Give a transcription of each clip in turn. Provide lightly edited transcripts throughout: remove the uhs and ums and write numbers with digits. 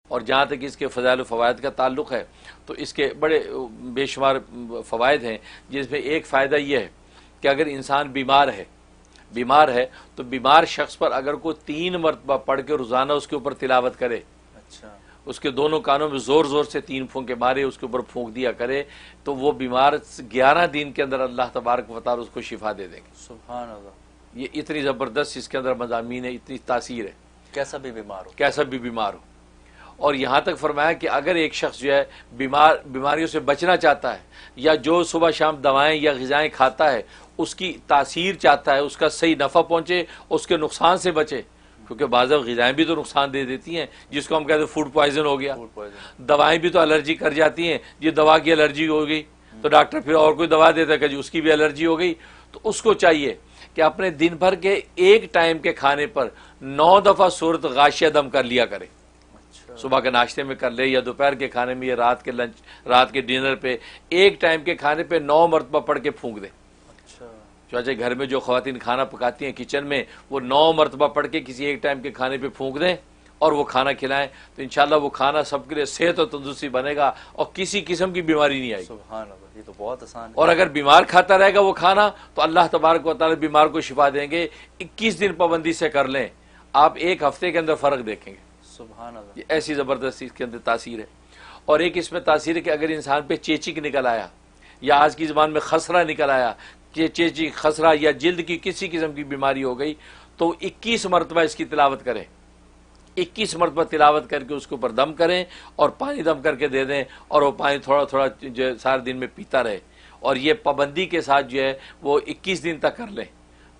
اور جہاں تک اس کے فضائل و فوائد کا تعلق ہے تو اس کے بڑے بے شمار فوائد ہیں، جس میں ایک فائدہ یہ ہے کہ اگر انسان بیمار ہے تو بیمار شخص پر اگر کوئی 3 مرتبہ پڑھ کے روزانہ اس کے اوپر تلاوت کرے، اچھا، اس کے دونوں کانوں میں زور زور سے 3 پھونکے مارے، اس کے اوپر پھونک دیا کرے، تو وہ بیمار 11 دن کے اندر اللہ تبارک و تعالی اس کو شفا دے دیں گے۔ سبحان اللہ، یہ اتنی زبردست اس کے اندر مضامین ہے، اتنی تاثیر ہے، کیسا بھی بیمار ہو، کیسا بھی بیمار ہو۔ اور یہاں تک فرمایا کہ اگر ایک شخص جو ہے بیماریوں سے بچنا چاہتا ہے، یا جو صبح شام دوائیں یا غذائیں کھاتا ہے اس کی تاثیر چاہتا ہے، اس کا صحیح نفع پہنچے، اس کے نقصان سے بچے، کیونکہ بعض غذائیں بھی تو نقصان دے دیتی ہیں، جس کو ہم کہتے ہیں فوڈ پوائزن ہو گیا، فوڈ پوائزن، دوائیں بھی تو الرجی کر جاتی ہیں، یہ دوا کی الرجی ہو گئی تو ڈاکٹر پھر اور کوئی دوا دیتا ہے کہ جی اس کی بھی الرجی ہو گئی، تو اس کو چاہیے کہ اپنے دن بھر کے ایک ٹائم کے کھانے پر 9 دفعہ سورۃ غاشیہ دم کر لیا کرے، صبح کے ناشتے میں کر لے، یا دوپہر کے کھانے میں، یا رات کے ڈنر پہ ایک ٹائم کے کھانے پہ 9 مرتبہ پڑھ کے پھونک دے۔ چاچے گھر میں جو خواتین کھانا پکاتی ہیں کچن میں، وہ 9 مرتبہ پڑھ کے کسی ایک ٹائم کے کھانے پہ پھونک دیں اور وہ کھانا کھلائیں، تو انشاءاللہ وہ کھانا سب کے لیے صحت اور تندرستی بنے گا اور کسی قسم کی بیماری نہیں آئے گی۔ سبحان اللہ، یہ تو بہت آسان ہے۔ اور اگر بیمار کھاتا رہے گا وہ کھانا تو اللہ تبارک و تعالی بیمار کو شفا دیں گے۔ 21 دن پابندی سے کر لیں، آپ ایک ہفتے کے اندر فرق دیکھیں گے۔ سبحان اللہ، یہ ایسی زبردست اس کے اندر تاثیر ہے۔ اور ایک اس میں تاثیر ہے کہ اگر انسان پہ چیچک نکل آیا، یا آج کی زبان میں خسرہ نکل آیا، کہ چیچک، خسرہ یا جلد کی کسی قسم کی بیماری ہو گئی، تو 21 مرتبہ اس کی تلاوت کریں، 21 مرتبہ تلاوت کر کے اس کے اوپر دم کریں اور پانی دم کر کے دے دیں، اور وہ پانی تھوڑا تھوڑا جو ہے سارے دن میں پیتا رہے، اور یہ پابندی کے ساتھ جو ہے وہ 21 دن تک کر لیں،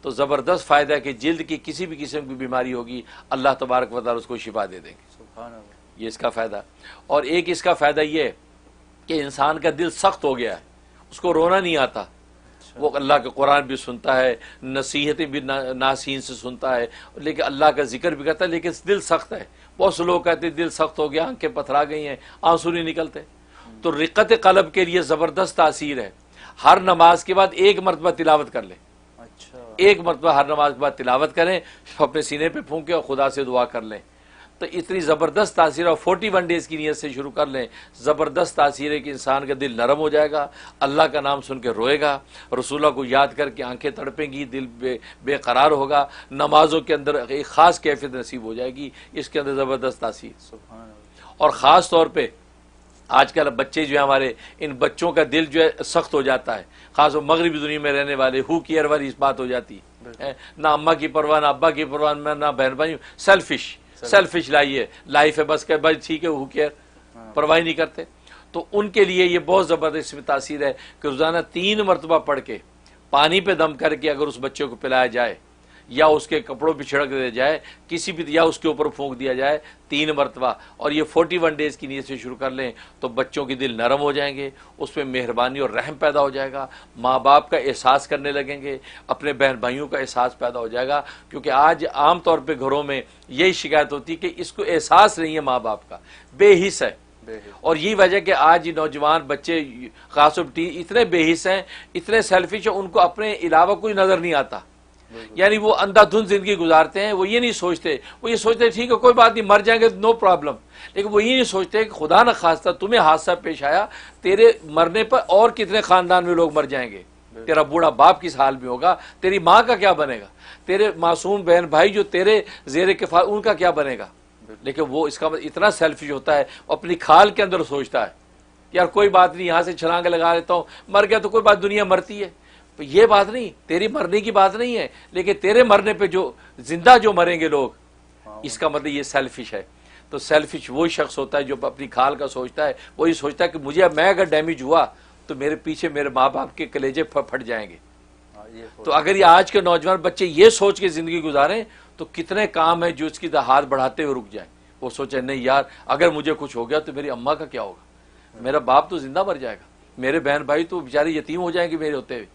تو زبردست فائدہ ہے کہ جلد کی کسی بھی قسم کی بیماری ہوگی اللہ تبارک و تعالی اس کو شفا دے دیں گے۔ سبحان اللہ، یہ اس کا فائدہ۔ اور ایک اس کا فائدہ یہ ہے کہ انسان کا دل سخت ہو گیا ہے، اس کو رونا نہیں آتا، وہ اللہ کا قرآن بھی سنتا ہے، نصیحتیں بھی ناسین سے سنتا ہے، لیکن اللہ کا ذکر بھی کرتا ہے، لیکن دل سخت ہے۔ بہت سے لوگ کہتے ہیں دل سخت ہو گیا، آنکھیں پتھرا گئی ہیں، آنسو نہیں نکلتے، تو رقت قلب کے لیے زبردست تاثیر ہے۔ ہر نماز کے بعد 1 مرتبہ تلاوت کر لیں، اچھا، 1 مرتبہ ہر نماز کے بعد تلاوت کریں، اپنے سینے پہ پھونکیں اور خدا سے دعا کر لیں، تو اتنی زبردست تاثیر ہے۔ اور 41 ڈیز کی نیت سے شروع کر لیں، زبردست تاثیر ہے کہ انسان کا دل نرم ہو جائے گا، اللہ کا نام سن کے روئے گا، رسول اللہ کو یاد کر کے آنکھیں تڑپیں گی، دل بے قرار ہوگا، نمازوں کے اندر ایک خاص کیفیت نصیب ہو جائے گی، اس کے اندر زبردست تاثیر۔ سبحان اللہ، اور خاص طور پہ آج کل بچے جو ہیں ہمارے، ان بچوں کا دل جو ہے سخت ہو جاتا ہے، خاص طور مغربی دنیا میں رہنے والے، ہو کیئر والی اس بات ہو جاتی ہے، نہ اماں کی پرواہ، نہ ابا کی پرواہ، نہ بہن بھائی، سیلفش لائیے لائف ہے، بس کہ بھائی ٹھیک ہے، ہو کیئر، پرواہ نہیں کرتے۔ تو ان کے لیے یہ بہت زبردست میں تاثیر ہے کہ روزانہ 3 مرتبہ پڑھ کے پانی پہ دم کر کے اگر اس بچے کو پلایا جائے، یا اس کے کپڑوں پہ چھڑک دیا جائے، کسی بھی، یا اس کے اوپر پھونک دیا جائے 3 مرتبہ، اور یہ 41 ڈیز کی نیت سے شروع کر لیں، تو بچوں کے دل نرم ہو جائیں گے، اس میں مہربانی اور رحم پیدا ہو جائے گا، ماں باپ کا احساس کرنے لگیں گے، اپنے بہن بھائیوں کا احساس پیدا ہو جائے گا، کیونکہ آج عام طور پہ گھروں میں یہی شکایت ہوتی ہے کہ اس کو احساس نہیں ہے ماں باپ کا، بے حس ہے۔ اور یہی وجہ کہ آج نوجوان بچے خاص طور پہ اتنے بے حس ہیں، اتنے سیلفش ہیں، ان کو اپنے علاوہ کوئی نظر نہیں آتا، یعنی وہ اندھا دھند زندگی گزارتے ہیں، وہ یہ نہیں سوچتے، وہ یہ سوچتے ہیں ٹھیک ہے کوئی بات نہیں، مر جائیں گے نو پرابلم، لیکن وہ یہ نہیں سوچتے کہ خدا نہ خواستہ تمہیں حادثہ پیش آیا، تیرے مرنے پر اور کتنے خاندان میں لوگ مر جائیں گے، تیرا بوڑھا باپ کس حال میں ہوگا، تیری ماں کا کیا بنے گا، تیرے معصوم بہن بھائی جو تیرے زیر کفالت ان کا کیا بنے گا۔ لیکن وہ اس کا اتنا سیلفش ہوتا ہے، وہ اپنی کھال کے اندر سوچتا ہے یار کوئی بات نہیں، یہاں سے چھلانگ لگا لیتا ہوں، مر گیا تو کوئی بات، دنیا مرتی ہے، یہ بات نہیں، تیری مرنے کی بات نہیں ہے، لیکن تیرے مرنے پہ جو زندہ جو مریں گے لوگ، اس کا مطلب یہ سیلفش ہے۔ تو سیلفش وہی شخص ہوتا ہے جو اپنی کھال کا سوچتا ہے، وہی سوچتا ہے کہ مجھے میں اگر ڈیمیج ہوا تو میرے پیچھے میرے ماں باپ کے کلیجے پھٹ جائیں گے۔ تو اگر یہ آج کے نوجوان بچے یہ سوچ کے زندگی گزاریں تو کتنے کام ہیں جو اس کی ہاتھ بڑھاتے ہوئے رک جائیں، وہ سوچیں نہیں یار اگر مجھے کچھ ہو گیا تو میری اماں کا کیا ہوگا، میرا باپ تو زندہ مر جائے گا، میرے بہن بھائی تو بیچارے یتیم ہو جائیں گے میرے ہوتے ہوئے،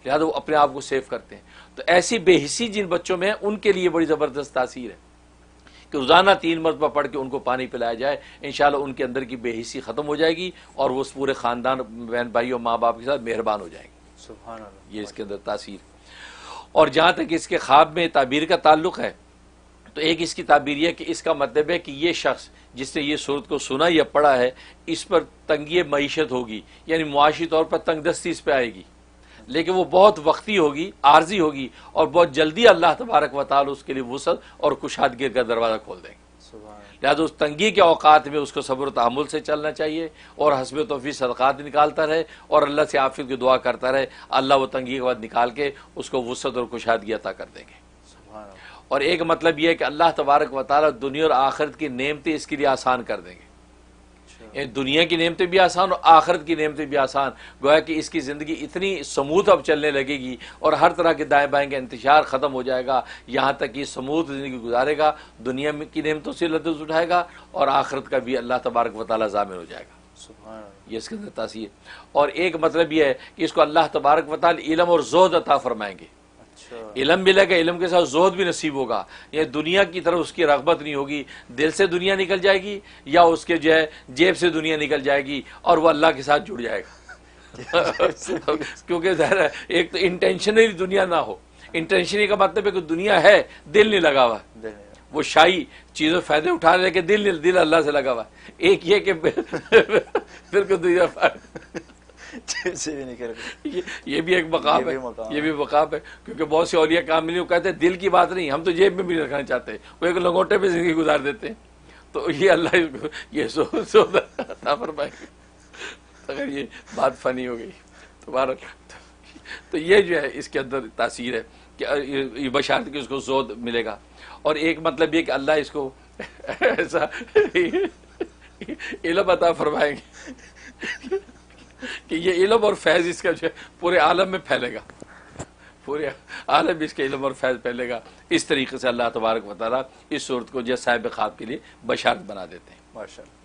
لہٰذا وہ اپنے آپ کو سیو کرتے ہیں۔ تو ایسی بے حسی جن بچوں میں ہے ان کے لیے بڑی زبردست تاثیر ہے کہ روزانہ 3 مرتبہ پڑھ کے ان کو پانی پلایا جائے، انشاءاللہ ان کے اندر کی بے حسی ختم ہو جائے گی اور وہ اس پورے خاندان بہن بھائی اور ماں باپ کے ساتھ مہربان ہو جائیں گے۔ سبحان اللہ، یہ اس کے اندر تاثیر۔ اور جہاں تک اس کے خواب میں تعبیر کا تعلق ہے تو ایک اس کی تعبیر یہ کہ اس کا مطلب ہے کہ یہ شخص جس نے یہ صورت کو سنا یا پڑھا ہے اس پر تنگی معیشت ہوگی، یعنی معاشی طور پر تنگ دستی اس پہ آئے گی، لیکن وہ بہت وقتی ہوگی، عارضی ہوگی، اور بہت جلدی اللہ تبارک و تعالی اس کے لیے وسعت اور کشادگی کا دروازہ کھول دیں گے۔ سبحان اللہ۔ لہٰذا اس تنگی کے اوقات میں اس کو صبر و تحمل سے چلنا چاہیے اور حسب توفیق صدقات نکالتا رہے اور اللہ سے عافیت کی دعا کرتا رہے، اللہ وہ تنگی کے بعد نکال کے اس کو وسعت اور کشادگی عطا کر دیں گے۔ سبحان اللہ۔ اور ایک مطلب یہ ہے کہ اللہ تبارک و تعالی دنیا اور آخرت کی نعمتیں اس کے لیے آسان کر دیں گے، اچھا۔ یعنی دنیا کی نعمتیں بھی آسان اور آخرت کی نعمتیں بھی آسان، گویا کہ اس کی زندگی اتنی سموتھ اب چلنے لگے گی اور ہر طرح کے دائیں بائیں کا انتشار ختم ہو جائے گا، یہاں تک کہ سموتھ زندگی گزارے گا، دنیا کی نعمتوں سے لطف اٹھائے گا اور آخرت کا بھی اللہ تبارک و تعالی ضامن ہو جائے گا۔ سبحان اللہ۔ یہ اس کے اندر تاثیر۔ اور ایک مطلب یہ ہے کہ اس کو اللہ تبارک و تعالی علم اور زہد عطا فرمائیں گے، اچھا۔ علم ملے گا، علم کے ساتھ زہد بھی نصیب ہوگا، یہ دنیا کی طرف اس کی رغبت نہیں ہوگی، دل سے دنیا نکل جائے گی یا اس کے جو ہے جیب سے دنیا نکل جائے گی اور وہ اللہ کے ساتھ جڑ جائے گا کیونکہ ظاہر ہے ایک تو انٹینشنلی دنیا نہ ہو، انٹینشنلی کا مطلب ہے کہ دنیا ہے دل نہیں لگا ہوا، دل میں۔ وہ شاہی چیزوں فائدے اٹھا رہے کہ دل اللہ سے لگا ہوا ہے۔ ایک یہ کہ پھر کو دنیا جیب سے بھی نکل گئی۔ یہ بھی ایک مقام یہ ہے، بھی مقام یہ بھی مقام ہے، کیونکہ بہت سے اولیاء کاملین کو کہتے ہیں دل کی بات نہیں، ہم تو جیب میں بھی نہیں رکھنا چاہتے، وہ ایک لنگوٹے پہ زندگی گزار دیتے ہیں، تو یہ اللہ اس کو یہ سود عطا فرمائے گا۔ اگر یہ بات فنی ہو گئی تو یہ جو ہے اس کے اندر تاثیر ہے کہ یہ بشارت کہ اس کو زود ملے گا۔ اور ایک مطلب یہ کہ اللہ اس کو ایسا علم عطا فرمائیں گے کہ یہ علم اور فیض اس کا جو ہے پورے عالم میں پھیلے گا، پورے عالم اس کے علم اور فیض پھیلے گا۔ اس طریقے سے اللہ تبارک و تعالیٰ اس صورت کو جو صاحب خواب کے لیے بشارت بنا دیتے ہیں۔ ماشاء اللہ۔